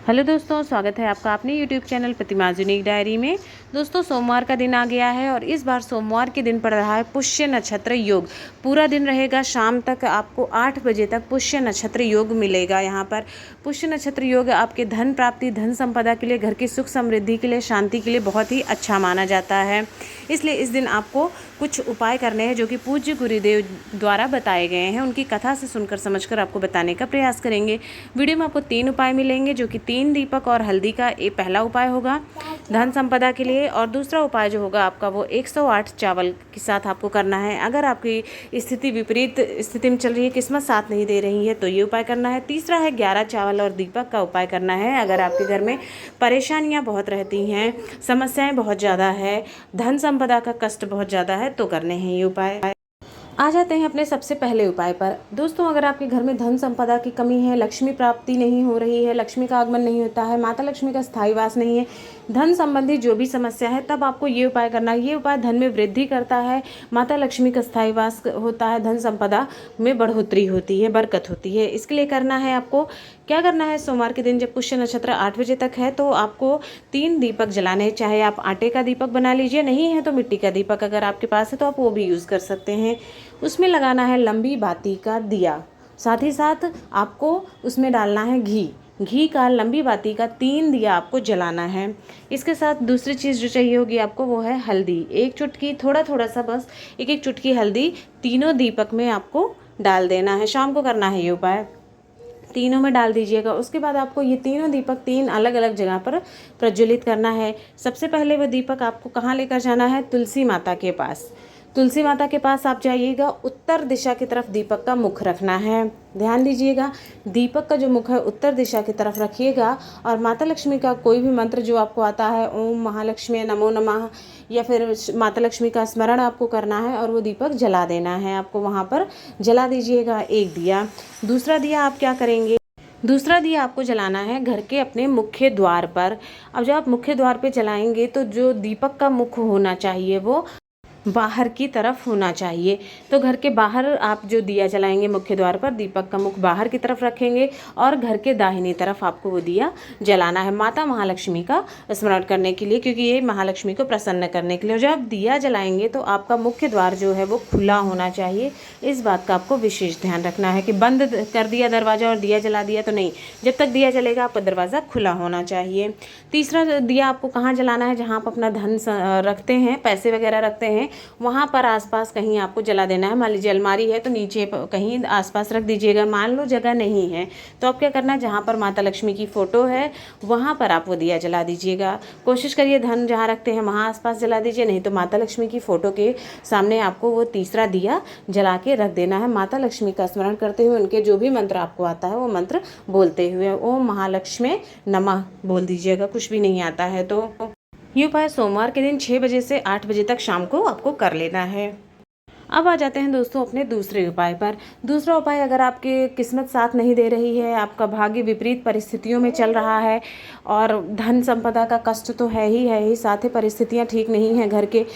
Hello दोस्तों, स्वागत है आपका अपने यूट्यूब चैनल प्रतिमाज़ यूनिक डायरी में। दोस्तों, सोमवार का दिन आ गया है और इस बार सोमवार के दिन पड़ रहा है पुष्य नक्षत्र योग। पूरा दिन रहेगा, शाम तक आपको 8 बजे तक पुष्य नक्षत्र योग मिलेगा। यहाँ पर पुष्य नक्षत्र योग आपके धन प्राप्ति, धन संपदा के लिए, घर की सुख समृद्धि के लिए, शांति के लिए बहुत ही अच्छा माना जाता है। इसलिए इस दिन आपको कुछ उपाय करने हैं जो कि पूज्य गुरुदेव द्वारा बताए गए हैं। उनकी कथा से सुनकर समझकर आपको बताने का प्रयास करेंगे। वीडियो में आपको 3 उपाय मिलेंगे जो कि 3 दीपक और हल्दी का ये पहला उपाय होगा धन संपदा के लिए, और दूसरा उपाय जो होगा आपका वो 108 चावल के साथ आपको करना है। अगर आपकी स्थिति विपरीत स्थिति में चल रही है, किस्मत साथ नहीं दे रही है, तो ये उपाय करना है। तीसरा है 11 चावल और दीपक का उपाय करना है। अगर आपके घर में परेशानियां बहुत रहती हैं, समस्याएं बहुत ज़्यादा है, धन संपदा का कष्ट बहुत ज़्यादा है, तो करने हैं ये उपाय। आ जाते हैं अपने सबसे पहले उपाय पर। दोस्तों, अगर आपके घर में धन संपदा की कमी है, लक्ष्मी प्राप्ति नहीं हो रही है, लक्ष्मी का आगमन नहीं होता है, माता लक्ष्मी का स्थायी वास नहीं है, धन संबंधी जो भी समस्या है, तब आपको ये उपाय करना है। ये उपाय धन में वृद्धि करता है, माता लक्ष्मी का स्थायी वास होता है, धन संपदा में बढ़ोतरी होती है, बरकत होती है। इसके लिए करना है आपको क्या करना है, सोमवार के दिन जब पुष्य नक्षत्र 8 बजे तक है तो आपको 3 दीपक जलाने हैं। चाहे आप आटे का दीपक बना लीजिए, नहीं है तो मिट्टी का दीपक अगर आपके पास है तो आप वो भी यूज़ कर सकते हैं। उसमें लगाना है लंबी बाती का दिया, साथ ही साथ आपको उसमें डालना है घी का लंबी बाती का 3 दिया आपको जलाना है। इसके साथ दूसरी चीज़ जो चाहिए होगी आपको वो है हल्दी। 1 चुटकी, थोड़ा थोड़ा सा बस 1 चुटकी हल्दी तीनों दीपक में आपको डाल देना है। शाम को करना है ये उपाय, तीनों में डाल दीजिएगा। उसके बाद आपको ये तीनों दीपक 3 अलग अलग जगह पर प्रज्वलित करना है। सबसे पहले वो दीपक आपको कहाँ लेकर जाना है, तुलसी माता के पास। तुलसी माता के पास आप जाइएगा, उत्तर दिशा की तरफ दीपक का मुख रखना है। ध्यान दीजिएगा, दीपक का जो मुख है उत्तर दिशा की तरफ रखिएगा, और माता लक्ष्मी का कोई भी मंत्र जो आपको आता है, ओम महालक्ष्मी नमो नमः, या फिर माता लक्ष्मी का स्मरण आपको करना है और वो दीपक जला देना है। आपको वहाँ पर जला दीजिएगा 1 दिया। दूसरा दिया आप क्या करेंगे, दूसरा दिया आपको जलाना है घर के अपने मुख्य द्वार पर। अब जब आप मुख्य द्वार पे जलाएंगे तो जो दीपक का मुख होना चाहिए वो बाहर की तरफ होना चाहिए। तो घर के बाहर आप जो दिया जलाएंगे मुख्य द्वार पर, दीपक का मुख बाहर की तरफ रखेंगे और घर के दाहिनी तरफ आपको वो दिया जलाना है, माता महालक्ष्मी का स्मरण करने के लिए, क्योंकि ये महालक्ष्मी को प्रसन्न करने के लिए। जब आप दिया जलाएंगे तो आपका मुख्य द्वार जो है वो खुला होना चाहिए। इस बात का आपको विशेष ध्यान रखना है कि बंद कर दिया दरवाज़ा और दिया जला दिया तो नहीं, जब तक दिया जलेगा आपका दरवाज़ा खुला होना चाहिए। तीसरा दिया आपको कहाँ जलाना है, जहाँ आप अपना धन रखते हैं, पैसे वगैरह रखते हैं, वहाँ पर आसपास कहीं आपको जला देना है। मान लीजिए अलमारी है तो नीचे कहीं आसपास रख दीजिएगा। मान लो जगह नहीं है तो आप क्या करना है, जहाँ पर माता लक्ष्मी की फ़ोटो है वहाँ पर आप वो दिया जला दीजिएगा। कोशिश करिए धन जहाँ रखते हैं वहाँ आसपास जला दीजिए, नहीं तो माता लक्ष्मी की फ़ोटो के सामने आपको वो तीसरा दिया जला के रख देना है। माता लक्ष्मी का स्मरण करते हुए उनके जो भी मंत्र आपको आता है वो मंत्र बोलते हुए ओम महालक्ष्मी नमः बोल दीजिएगा, कुछ भी नहीं आता है तो। ये उपाय सोमवार के दिन 6 बजे से 8 बजे तक शाम को आपको कर लेना है। अब आ जाते हैं दोस्तों अपने दूसरे उपाय पर। दूसरा उपाय, अगर आपकी किस्मत साथ नहीं दे रही है, आपका भाग्य विपरीत परिस्थितियों में चल रहा है और धन संपदा का कष्ट तो है ही, साथ ही परिस्थितियाँ ठीक नहीं हैं, घर के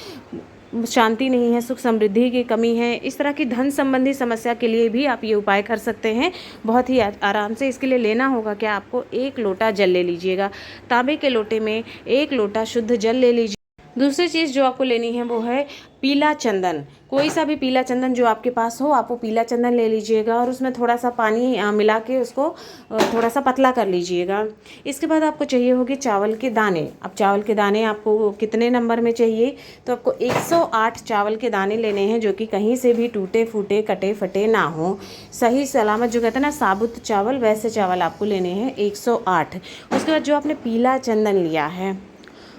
शांति नहीं है, सुख समृद्धि की कमी है, इस तरह की धन संबंधी समस्या के लिए भी आप ये उपाय कर सकते हैं बहुत ही आराम से। इसके लिए लेना होगा क्या, आपको 1 लोटा जल ले लीजिएगा। तांबे के लोटे में 1 लोटा शुद्ध जल ले लीजिए। दूसरी चीज़ जो आपको लेनी है वो है पीला चंदन। कोई सा भी पीला चंदन जो आपके पास हो, आप वो पीला चंदन ले लीजिएगा और उसमें थोड़ा सा पानी मिला के उसको थोड़ा सा पतला कर लीजिएगा। इसके बाद आपको चाहिए होगी चावल के दाने। अब चावल के दाने आपको कितने नंबर में चाहिए, तो आपको 108 चावल के दाने लेने हैं जो कि कहीं से भी टूटे फूटे कटे फटे ना हो, सही सलामत, जो कहते हैं ना साबुत चावल, वैसे चावल आपको लेने हैं 108। उसके बाद जो आपने पीला चंदन लिया है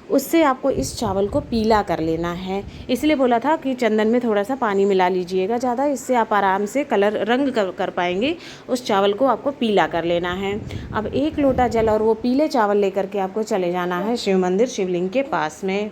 उससे आपको इस चावल को पीला कर लेना है। इसलिए बोला था कि चंदन में थोड़ा सा पानी मिला लीजिएगा ज़्यादा, इससे आप आराम से रंग कर पाएंगे। उस चावल को आपको पीला कर लेना है। अब 1 लोटा जल और वो पीले चावल लेकर के आपको चले जाना है शिव मंदिर, शिवलिंग के पास में।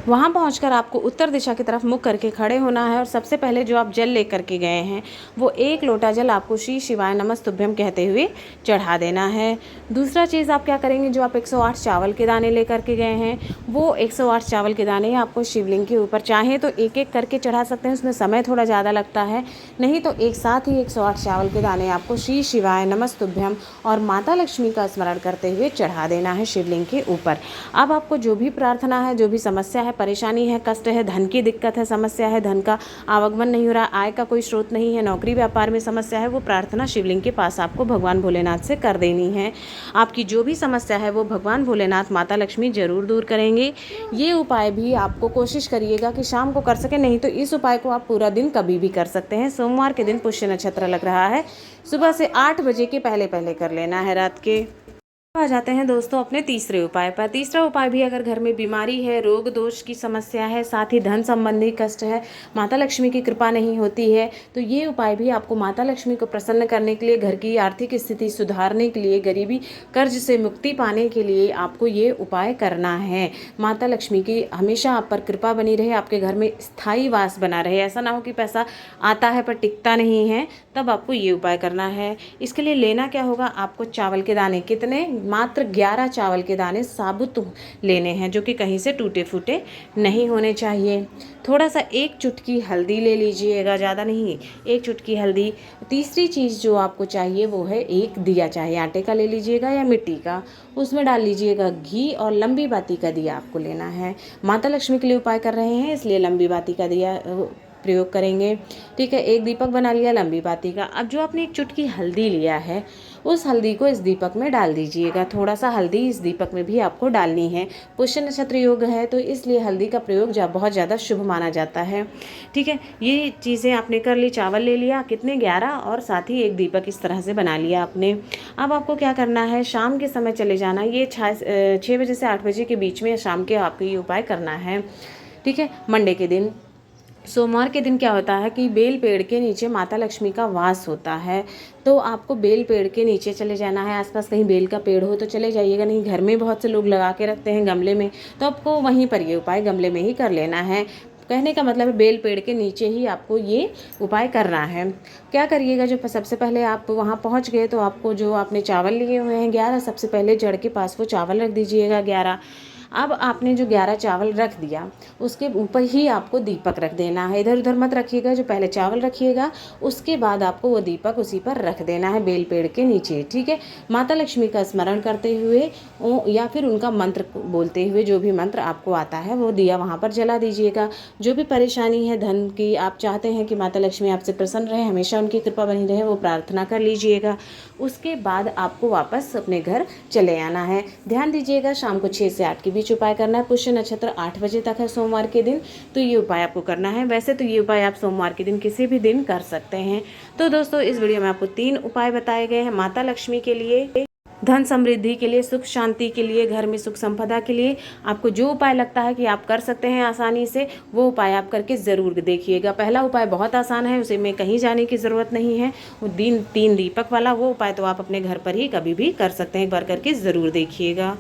वहाँ पहुंचकर आपको उत्तर दिशा की तरफ मुख करके खड़े होना है और सबसे पहले जो आप जल लेकर के गए हैं वो 1 लोटा जल आपको श्री शिवाय नमस्तुभ्यम कहते हुए चढ़ा देना है। दूसरा चीज़ आप क्या करेंगे, जो आप 108 चावल के दाने लेकर के गए हैं वो 108 चावल के दाने आपको शिवलिंग के ऊपर चाहे तो एक एक करके चढ़ा सकते हैं, उसमें समय थोड़ा ज़्यादा लगता है, नहीं तो एक साथ ही 108 चावल के दाने आपको श्री शिवाय नमस्तुभ्यम और माता लक्ष्मी का स्मरण करते हुए चढ़ा देना है शिवलिंग के ऊपर। अब आपको जो भी प्रार्थना है, जो भी समस्या है, परेशानी है, कष्ट है, धन की दिक्कत है, समस्या है, धन का आवागमन नहीं हो रहा, आय का कोई स्रोत नहीं है, नौकरी व्यापार में समस्या है, वो प्रार्थना शिवलिंग के पास आपको भगवान भोलेनाथ से कर देनी है। आपकी जो भी समस्या है वो भगवान भोलेनाथ माता लक्ष्मी जरूर दूर करेंगे। ये उपाय भी आपको कोशिश करिएगा कि शाम को कर सके, नहीं तो इस उपाय को आप पूरा दिन कभी भी कर सकते हैं। सोमवार के दिन पुष्य नक्षत्र लग रहा है, सुबह से 8 बजे के पहले पहले कर लेना है रात के। आ जाते हैं दोस्तों अपने तीसरे उपाय पर। तीसरा उपाय भी अगर घर में बीमारी है, रोग दोष की समस्या है, साथ ही धन संबंधी कष्ट है, माता लक्ष्मी की कृपा नहीं होती है, तो ये उपाय भी आपको माता लक्ष्मी को प्रसन्न करने के लिए, घर की आर्थिक स्थिति सुधारने के लिए, गरीबी कर्ज से मुक्ति पाने के लिए आपको ये उपाय करना है। माता लक्ष्मी की हमेशा आप पर कृपा बनी रहे, आपके घर में स्थायी वास बना रहे, ऐसा ना हो कि पैसा आता है पर टिकता नहीं है, तब आपको ये उपाय करना है। इसके लिए लेना क्या होगा, आपको चावल के दाने कितने, मात्र 11 चावल के दाने साबुत लेने हैं, जो कि कहीं से टूटे फूटे नहीं होने चाहिए। थोड़ा सा 1 चुटकी हल्दी ले लीजिएगा, ज़्यादा नहीं, 1 चुटकी हल्दी। तीसरी चीज़ जो आपको चाहिए वो है 1 दिया, चाहे आटे का ले लीजिएगा या मिट्टी का, उसमें डाल लीजिएगा घी और लंबी बाती का दिया आपको लेना है। माता लक्ष्मी के लिए उपाय कर रहे हैं इसलिए लंबी बाती का दिया प्रयोग करेंगे। ठीक है, 1 दीपक बना लिया लंबी बाती का। अब जो आपने 1 चुटकी हल्दी लिया है उस हल्दी को इस दीपक में डाल दीजिएगा। थोड़ा सा हल्दी इस दीपक में भी आपको डालनी है। पुष्य नक्षत्र योग है तो इसलिए हल्दी का प्रयोग बहुत ज़्यादा शुभ माना जाता है। ठीक है, ये चीज़ें आपने कर ली, चावल ले लिया कितने 11 और साथ ही 1 दीपक इस तरह से बना लिया आपने। अब आपको क्या करना है, शाम के समय चले जाना, ये 6 बजे से 8 बजे के बीच में शाम के आपको ये उपाय करना है। ठीक है, मंडे के दिन, सोमवार के दिन क्या होता है कि बेल पेड़ के नीचे माता लक्ष्मी का वास होता है, तो आपको बेल पेड़ के नीचे चले जाना है। आसपास कहीं बेल का पेड़ हो तो चले जाइएगा, नहीं घर में बहुत से लोग लगा के रखते हैं गमले में, तो आपको वहीं पर ये उपाय गमले में ही कर लेना है। कहने का मतलब है बेल पेड़ के नीचे ही आपको ये उपाय करना है। क्या करिएगा, जो सबसे पहले आप वहाँ पहुँच गए तो आपको जो आपने चावल लिए हुए हैं 11, सबसे पहले जड़ के पास वो चावल रख दीजिएगा 11। अब आपने जो 11 चावल रख दिया उसके ऊपर ही आपको दीपक रख देना है, इधर उधर मत रखिएगा। जो पहले चावल रखिएगा उसके बाद आपको वो दीपक उसी पर रख देना है बेल पेड़ के नीचे। ठीक है, माता लक्ष्मी का स्मरण करते हुए या फिर उनका मंत्र बोलते हुए, जो भी मंत्र आपको आता है वो दिया वहाँ पर जला दीजिएगा। जो भी परेशानी है धन की, आप चाहते हैं कि माता लक्ष्मी आपसे प्रसन्न रहे, हमेशा उनकी कृपा बनी रहे, वो प्रार्थना कर लीजिएगा। उसके बाद आपको वापस अपने घर चले आना है। ध्यान दीजिएगा शाम को 6 से 8 के बीच उपाय करना है। पुष्य नक्षत्र 8 बजे तक है सोमवार के दिन, तो ये उपाय आपको करना है। वैसे तो ये उपाय आप सोमवार के दिन किसी भी दिन कर सकते हैं। तो दोस्तों इस वीडियो में आपको 3 उपाय बताए गए हैं माता लक्ष्मी के लिए, धन समृद्धि के लिए, सुख शांति के लिए, घर में सुख संपदा के लिए। आपको जो उपाय लगता है कि आप कर सकते हैं आसानी से, वो उपाय आप करके ज़रूर देखिएगा। पहला उपाय बहुत आसान है, उसे में कहीं जाने की ज़रूरत नहीं है। वो 3 दीपक वाला वो उपाय तो आप अपने घर पर ही कभी भी कर सकते हैं, एक बार करके ज़रूर देखिएगा।